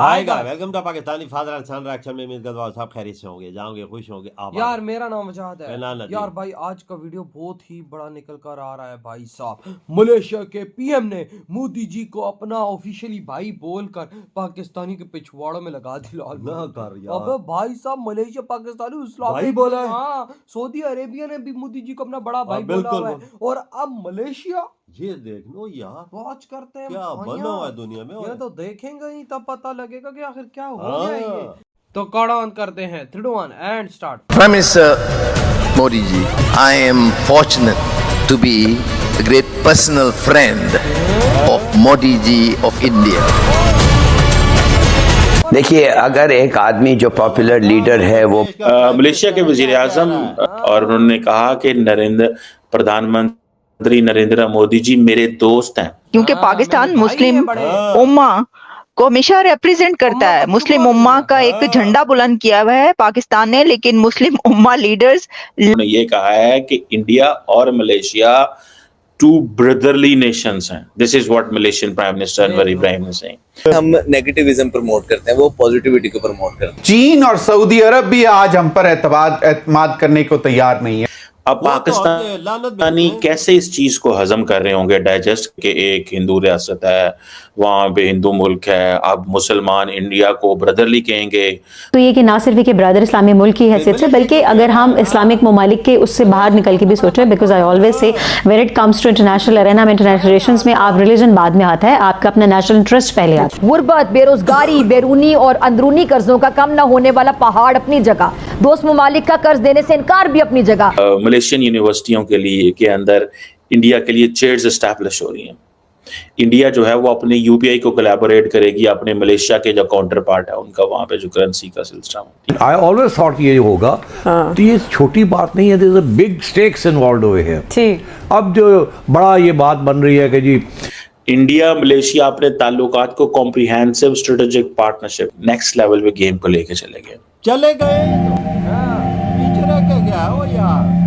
हाय आएगा। Guys, welcome to Pakistani father and son reaction में। उम्मीद करता हूं सब खैरियत से होंगे, जाओगे, खुश होंगे। आबाद यार मेरा नाम आजाद है। मेरा नाम नदीम। यार भाई आज का वीडियो बहुत ही बड़ा निकल कर आ रहा है भाई साहब। मलेशिया के पीएम ने मोदी जी को अपना ऑफिशियली भाई बोलकर पाकिस्तानी के पिछवाड़ों में लगा दिया। ना कर यार। अबे भाई साहब, मलेशिया पाकिस्तानी भाई बोला है। हाँ, सऊदी अरेबिया ने भी मोदी जी को अपना बड़ा भाई बोला बिल्कुल हुआ है। और अब मलेशिया ये देख लो यार, वॉच करते हैं क्या भाइयां। बना हुआ है दुनिया में। ये तो देखेंगे ही तब पता लगेगा कि आखिर क्या हो हाँ। गया ये। तो कौन ऑन करते हैं 3 2 1 and start. Prime Minister Modi ji, I am fortunate to be a great personal friend of Modi ji of India. देखिए, अगर एक आदमी जो पॉपुलर लीडर है वो मलेशिया के वजीर आजम और उन्होंने कहा कि प्रधानमंत्री नरेंद्र मोदी जी मेरे दोस्त हैं, क्योंकि पाकिस्तान मुस्लिम उम्मा को हमेशा रिप्रेजेंट करता है। मुस्लिम उम्मा का एक झंडा बुलंद किया हुआ है पाकिस्तान ने, लेकिन मुस्लिम उम्मा लीडर्स उन्होंने ये कहा है कि इंडिया और मलेशिया टू ब्रदरली नेशंस हैं। This is what Malaysian prime minister Anwar Ibrahim ने सेइंग। हम नेगेटिविज्म प्रमोट करते हैं, वो पॉजिटिविटी को प्रमोट करते हैं। चीन और सऊदी अरब भी आज हम पर एतमाद करने को तैयार नहीं है। अब पाकिस्तानी कैसे इस चीज को हजम कर रहे होंगे, डाइजेस्ट के एक हिंदू रियासत है, वहां पे हिंदू मुल्क है, अब मुसलमान इंडिया को ब्रदरली कहेंगे। तो ये कि ना सिर्फ कि ब्रदर इस्लामी मुल्क की हैसियत से, बल्कि अगर हम इस्लामिक ममालिक के उससे बाहर निकल के भी सोचें, because I always say when it comes to international arena में, इंटरनेशनल रिलेशंस में, आप रिलीजन बाद में आता है, आपका अपना नेशनल इंटरेस्ट पहले आता है। गुर्बत, बेरोजगारी, बैरूनी और अंदरूनी कर्जों का कम न होने वाला पहाड़ अपनी जगह, दोस्त ममालिक का कर्ज देने से इनकार भी अपनी जगह। मलेशियन यूनिवर्सिटियों के लिए के अंदर इंडिया के लिए चेयर्स एस्टैब्लिश हो रही हैं। इंडिया जो है वो अपने यूपीआई को कोलैबोरेट करेगी अपने मलेशिया के जो काउंटर पार्ट है उनका, वहां पे जो करेंसी का सिलसिला। आई ऑलवेज थॉट ये होगा। तो ये छोटी बात नहीं है, there is a big stakes involved over here. ठीक, अब जो बड़ा ये बात बन रही है कि जी इंडिया मलेशिया अपने ताल्लुकात को comprehensive strategic partnership next level पे गेम को लेके चले गए। पीछे रह के गया हो यार।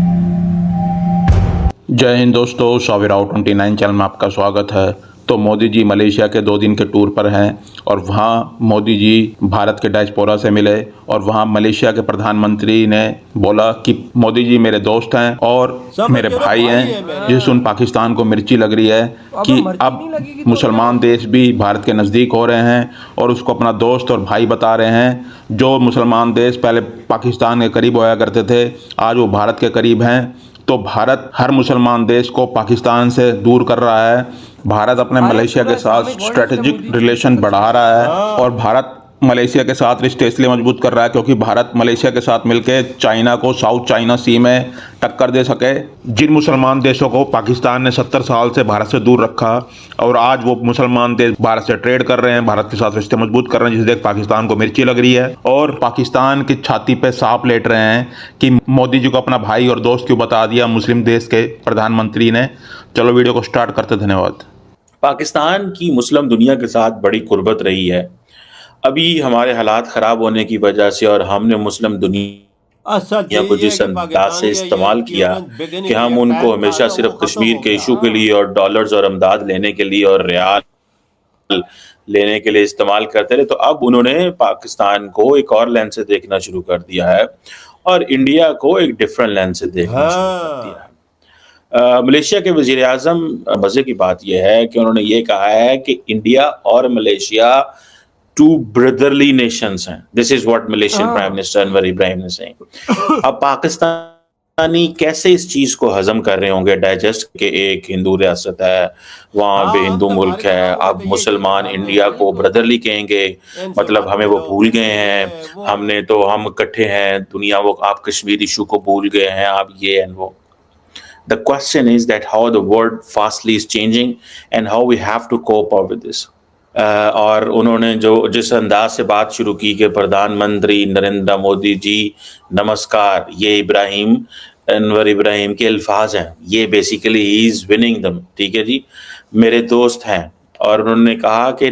जय हिंद दोस्तों, साविराव 29 चैनल में आपका स्वागत है। तो मोदी जी मलेशिया के 2 दिन के टूर पर हैं और वहाँ मोदी जी भारत के डायस्पोरा से मिले और वहाँ मलेशिया के प्रधानमंत्री ने बोला कि मोदी जी मेरे दोस्त हैं और मेरे भाई हैं। ये सुन पाकिस्तान को मिर्ची लग रही है कि अब मुसलमान देश भी भारत के नज़दीक हो रहे हैं और उसको अपना दोस्त और भाई बता रहे हैं। जो मुसलमान देश पहले पाकिस्तान के करीब होया करते थे, आज वो भारत के करीब हैं। तो भारत हर मुसलमान देश को पाकिस्तान से दूर कर रहा है। भारत अपने मलेशिया के साथ स्ट्रेटेजिक रिलेशन बढ़ा रहा है और भारत मलेशिया के साथ रिश्ते इसलिए मजबूत कर रहा है क्योंकि भारत मलेशिया के साथ मिलकर चाइना को साउथ चाइना सी में टक्कर दे सके। जिन मुसलमान देशों को पाकिस्तान ने 70 साल से भारत से दूर रखा और आज वो मुसलमान देश भारत से ट्रेड कर रहे हैं, भारत के साथ रिश्ते मजबूत कर रहे हैं, जिसे देख पाकिस्तान को मिर्ची लग रही है और पाकिस्तान की छाती पे सांप लेट रहे हैं कि मोदी जी को अपना भाई और दोस्त क्यों बता दिया मुस्लिम देश के प्रधानमंत्री ने। चलो वीडियो को स्टार्ट करते। धन्यवाद। पाकिस्तान की मुस्लिम दुनिया के साथ बड़ी कुर्बत रही है। अभी हमारे हालात ख़राब होने की वजह से और हमने मुस्लिम दुनिया को जिस अंदाज से इस्तेमाल किया कि हम उनको हमेशा सिर्फ कश्मीर के इशू के लिए और डॉलर्स और अमदाद लेने के लिए और रियाल लेने के लिए इस्तेमाल करते रहे, तो अब उन्होंने पाकिस्तान को एक और लेंस से देखना शुरू कर दिया है और इंडिया को एक डिफरेंट लेंस से देखना शुरू कर दिया है। मलेशिया के वजीर आजम, मजे की बात यह है कि उन्होंने ये कहा है कि इंडिया और मलेशिया टू ब्रदरली नेशंस हैं। This is what Malaysian prime minister Anwar Ibrahim ने सेइंग। अब पाकिस्तानी कैसे इस चीज को हजम कर रहे होंगे, डाइजेस्ट के एक हिंदू रियासत है, वहां पे हिंदू मुल्क है, अब मुसलमान इंडिया को ब्रदरली कहेंगे, मतलब हमें वो भूल गए हैं, हमने तो हम इकट्ठे हैं दुनिया, वो आप कश्मीर इशू को भूल गए हैं, आप ये एंड वो। The question is that how the world fastly is changing and how we have to cope up with this. और उन्होंने जो जिस अंदाज से बात शुरू की कि प्रधानमंत्री नरेंद्र मोदी जी नमस्कार, ये इब्राहिम अनवर इब्राहिम के अल्फाज हैं, ये बेसिकली ही इज विनिंग दम। ठीक है जी, मेरे दोस्त हैं। और उन्होंने कहा कि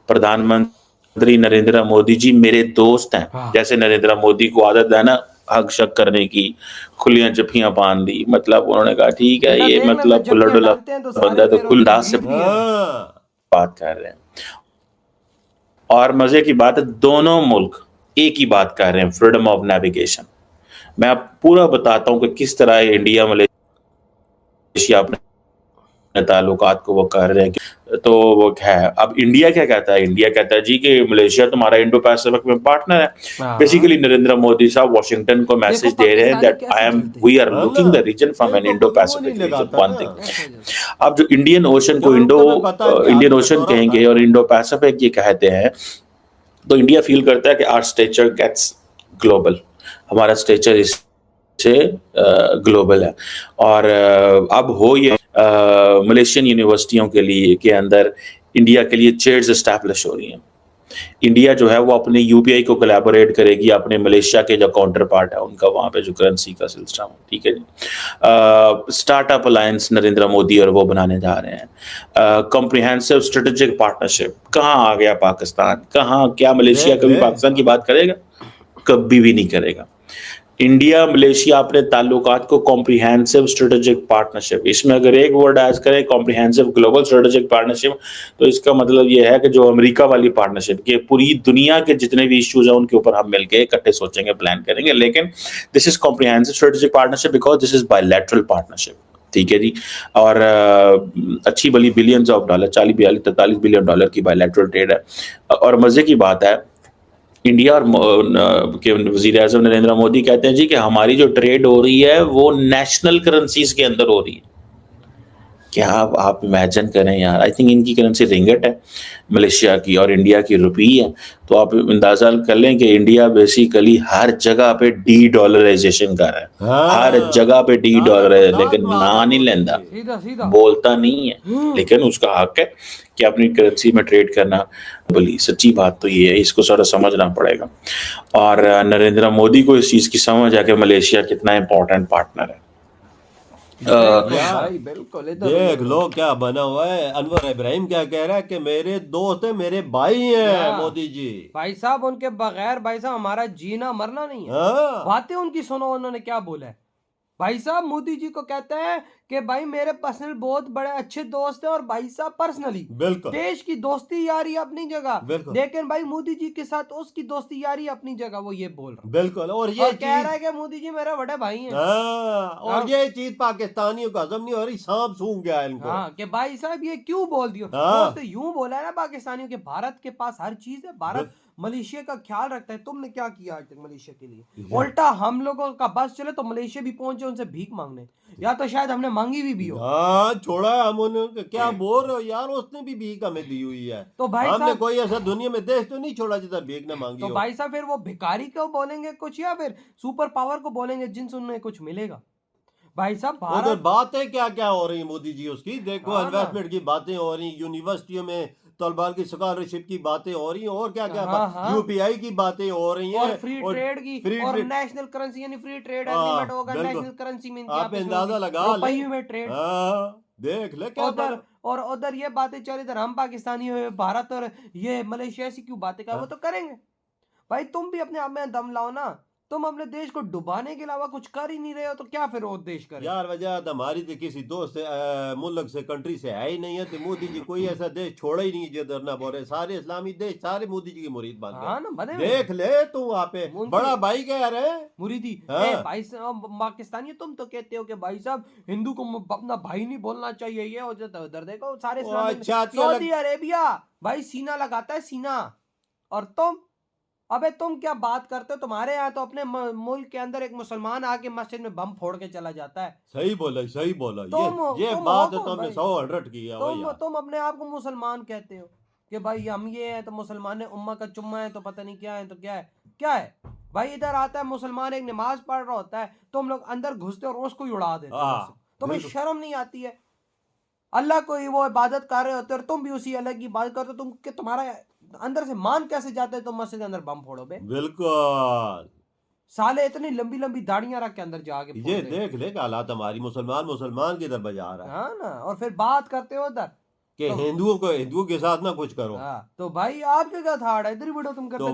प्रधानमंत्री नरेंद्र मोदी जी मेरे दोस्त हैं। जैसे नरेंद्र मोदी को आदत है ना हक शक करने की, खुलियां जफियां बांध दी, मतलब उन्होंने कहा ठीक है ये मतलब खुला बंदा तो खुलदास से बात कर रहे हैं। और मजे की बात है, दोनों मुल्क एक ही बात कर रहे हैं, फ्रीडम ऑफ नेविगेशन। मैं आप पूरा बताता हूँ कि किस तरह इंडिया मलेशिया अपने ताल्लुकात को वो कर रहे हैं। तो वो है, अब इंडिया क्या कहता है? इंडिया कहता है जी कि मलेशिया तुम्हारा इंडो पैसिफिक में पार्टनर है। बेसिकली नरेंद्र मोदी साहब वॉशिंगटन को मैसेज दे रहे हैं that we are looking the region from an Indo Pacific region, one thing. अब जो इंडियन ओशन को इंडियन ओशन कहेंगे और इंडो पैसिफिक ये कहते हैं, तो इंडिया फील करता है कि आवर स्टेचर गेट्स ग्लोबल, हमारा स्टेचर इससे ग्लोबल है। और अब हो ये मलेशियन यूनिवर्सिटियों के अंदर इंडिया के लिए चेयर्स एस्टैब्लिश हो रही हैं। इंडिया जो है वो अपने यूपीआई को कोलैबोरेट करेगी अपने मलेशिया के जो काउंटर पार्ट है उनका, वहाँ पे जो करेंसी का सिलसिला हो, ठीक है जी। स्टार्टअप अलायंस नरेंद्र मोदी और वो बनाने जा रहे हैं। कॉम्प्रिहेंसिव स्ट्रेटेजिक पार्टनरशिप, कहाँ आ गया पाकिस्तान? कहाँ, क्या मलेशिया कभी पाकिस्तान की बात करेगा? कभी भी नहीं करेगा। इंडिया मलेशिया अपने ताल्लुकात को कॉम्प्रिहेंसिव स्ट्रेटेजिक पार्टनरशिप, इसमें अगर एक वर्ड ऐड करें कॉम्प्रिहेंसिव ग्लोबल स्ट्रेटेजिक पार्टनरशिप, तो इसका मतलब ये है कि जो अमेरिका वाली पार्टनरशिप के पूरी दुनिया के जितने भी इश्यूज हैं उनके ऊपर हम मिलके इकट्ठे सोचेंगे, प्लान करेंगे। लेकिन this is comprehensive strategic partnership because this is bilateral partnership, ठीक है जी। और अच्छी भली billions of dollar, 40-43 billion dollar की बायलैटरल ट्रेड है। और मजे की बात है, इंडिया और के वज़ीर आज़म नरेंद्र मोदी कहते हैं जी कि हमारी जो ट्रेड हो रही है वो नेशनल करेंसीज के अंदर हो रही है। क्या आप इमेजिन करें यार, आई थिंक इनकी करेंसी रिंगट है मलेशिया की और इंडिया की रुपी है। तो आप अंदाजा कर लें कि इंडिया बेसिकली हर जगह पे डी डॉलराइजेशन कर रहा है, हर जगह पे डी डॉलर है, लेकिन ना नहीं लेंदा, बोलता नहीं है, लेकिन उसका हक है कि अपनी करेंसी में ट्रेड करना। बोली सच्ची बात तो ये है, इसको थोड़ा समझना पड़ेगा। और नरेंद्र मोदी को इस चीज़ की समझ है कि मलेशिया कितना इंपॉर्टेंट पार्टनर है। भाई बिल्कुल, देख लो क्या बना हुआ है। अनवर इब्राहिम क्या कह रहा है कि मेरे दोस्त है, मेरे भाई हैं मोदी जी। भाई साहब उनके बगैर भाई साहब हमारा जीना मरना नहीं है। बातें उनकी सुनो, उन्होंने क्या बोला है। भाई साहब मोदी जी को कहते हैं कि भाई मेरे पर्सनल बहुत बड़े अच्छे दोस्त हैं, और भाई साहब पर्सनली देश की दोस्ती यारी अपनी जगह, लेकिन भाई मोदी जी के साथ उसकी दोस्ती यारी अपनी जगह, वो ये बोल रहा है। बिल्कुल, और ये कह रहा है कि मोदी जी मेरे बड़े भाई हैं। और ये चीज पाकिस्तानियों का हजम नहीं हो रही, सांप सूंघ गया इनको। हाँ, कि भाई साहब ये क्यों बोल दियो। दोस्त यूं बोला है ना पाकिस्तानियों के, भारत के पास हर चीज है, भारत मलेशिया का ख्याल रखता है। तुमने क्या किया आज तक मलेशिया के लिए? उल्टा हम लोगों का बस चले तो मलेशिया भी पहुंचे उनसे भीख मांगने, या तो शायद हमने मांगी भी हो। छोड़ा हम उन्हें, क्या बोल रहे हो यार, उसने भी भीख हमें दी हुई है। तो भाई हमने कोई ऐसा दुनिया में देश तो नहीं छोड़ा जिधर भीख न मांगी तो हो। भाई साहब फिर वो भिखारी को बोलेंगे कुछ, या फिर सुपर पावर को बोलेंगे जिनसे उन्हें कुछ मिलेगा? भाई साहब भारत बातें क्या क्या हो रही है मोदी जी उसकी, देखो इन्वेस्टमेंट की बातें हो रही, यूनिवर्सिटियों में तलबाल की स्कॉलरशिप की बातें हो रही हैं, और क्या क्या यूपीआई की बातें हो रही हैं, और फ्री ट्रेड की, और नेशनल करेंसी यानी फ्री ट्रेड एग्रीमेंट होगा नेशनल करेंसी में, आप अंदाजा लगा रुपये में ट्रेड। देख ले क्या उधर, और उधर ये बातें चल, इधर हम पाकिस्तानी हुए, भारत और ये मलेशिया ऐसी क्यों बातें कर, वो तो करेंगे। भाई तुम भी अपने आप में दम लाओ ना, तुम अपने देश को डुबाने के अलावा कुछ कर ही नहीं रहे हो, तो क्या फिर वो देश करे यार? वजह हमारी तो किसी दोस्त से मुल्क से कंट्री से है ही नहीं है, तो मोदी जी कोई ऐसा देश छोड़ा ही नहीं जिधर ना बोले। सारे इस्लामी देश सारे मोदी जी की मुरीद बन गए। देख ले तू वहाँ पे बड़ा भाई कह रहे मुरीदी। भाई पाकिस्तानी तुम तो कहते हो कि भाई साहब हिंदू को अपना भाई नहीं बोलना चाहिए, ये हो जाता है। उधर देखो सारे सऊदी अरेबिया भाई सीना लगाता है, सीना। और अबे तुम क्या बात करते हो? तुम्हारे यहाँ तो अपने मुल्क के अंदर एक मुसलमान आके मस्जिद में बम फोड़ के चला जाता है। सही बोला ये बात तो तुमने 100 किया। तुम अपने आप को मुसलमान कहते हो कि भाई हम ये हैं, तो मुसलमान है, उम्मा का चुम्मा है, तो पता नहीं क्या है, तो क्या है भाई? इधर आता है मुसलमान, एक नमाज पढ़ रहा होता है, तुम लोग अंदर घुसते और उसको ही उड़ा देते हो। तुम्हें शर्म नहीं आती है? अल्लाह को ही वो इबादत कर रहे होते और तुम भी उसी अल्लाह की इबादत करते हो। तुम्हारा अंदर से मान कैसे जाते है तुम मस्जिद के अंदर बम फोड़ो बे? बिल्कुल, साले इतनी लंबी लंबी दाढ़ियां रख के अंदर जाके ये देख ले हालात हमारी, मुसलमान की तरफ बजा रहा है। हाँ ना, और फिर बात करते हो उधर कि हिंदुओं के साथ ना कुछ करो। तो भाई आपके क्या था, इधर ही वीडियो तुम करते